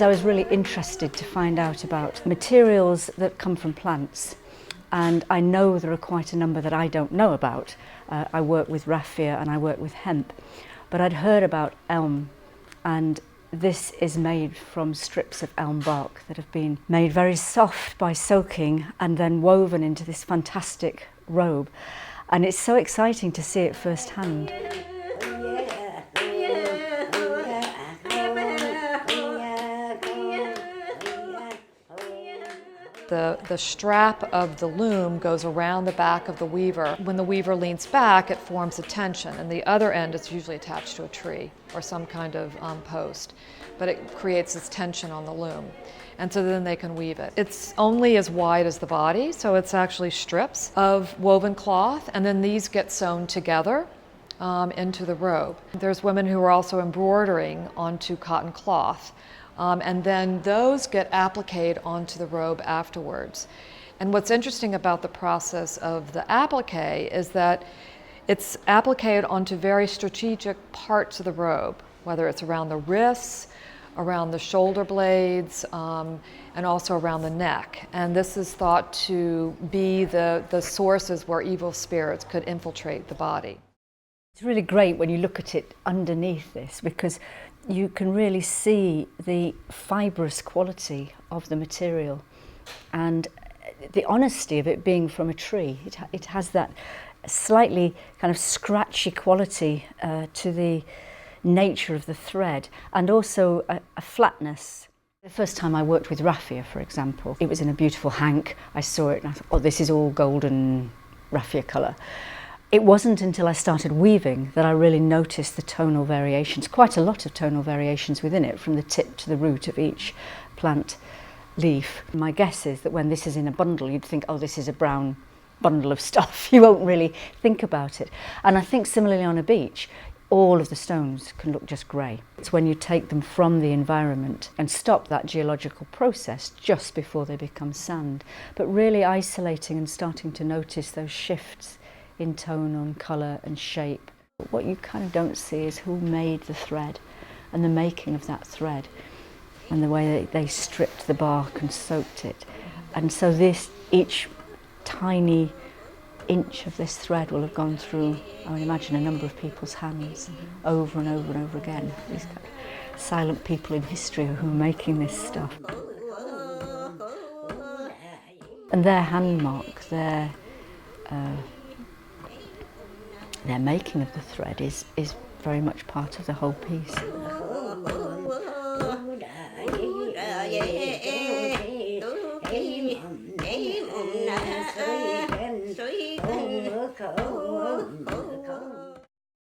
I was really interested to find out about materials that come from plants, and I know there are quite a number that I don't know about. I work with raffia and I work with hemp, but I'd heard about elm, and this is made from strips of elm bark that have been made very soft by soaking and then woven into this fantastic robe, and it's so exciting to see it firsthand. The strap of the loom goes around the back of the weaver. When the weaver leans back, it forms a tension, and the other end is usually attached to a tree or some kind of post, but it creates this tension on the loom. And so then they can weave it. It's only as wide as the body, so it's actually strips of woven cloth, and then these get sewn together into the robe. There's women who are also embroidering onto cotton cloth. And then those get appliqued onto the robe afterwards. And what's interesting about the process of the applique is that it's appliqued onto very strategic parts of the robe, whether it's around the wrists, around the shoulder blades, and also around the neck. And this is thought to be the sources where evil spirits could infiltrate the body. It's really great when you look at it underneath this, because you can really see the fibrous quality of the material and the honesty of it being from a tree. It has that slightly kind of scratchy quality to the nature of the thread, and also a flatness. The first time I worked with raffia, for example, it was in a beautiful hank. I saw it and I thought, oh, this is all golden raffia colour. It wasn't until I started weaving that I really noticed the tonal variations, quite a lot of tonal variations within it, from the tip to the root of each plant leaf. My guess is that when this is in a bundle, you'd think, oh, this is a brown bundle of stuff. You won't really think about it. And I think similarly on a beach, all of the stones can look just grey. It's when you take them from the environment and stop that geological process just before they become sand, but really isolating and starting to notice those shifts in tone and colour and shape. But what you kind of don't see is who made the thread and the making of that thread and the way they stripped the bark and soaked it. And so each tiny inch of this thread will have gone through, I would imagine, a number of people's hands over and over and over again. These kind of silent people in history who are making this stuff. And their hand mark, their making of the thread is very much part of the whole piece.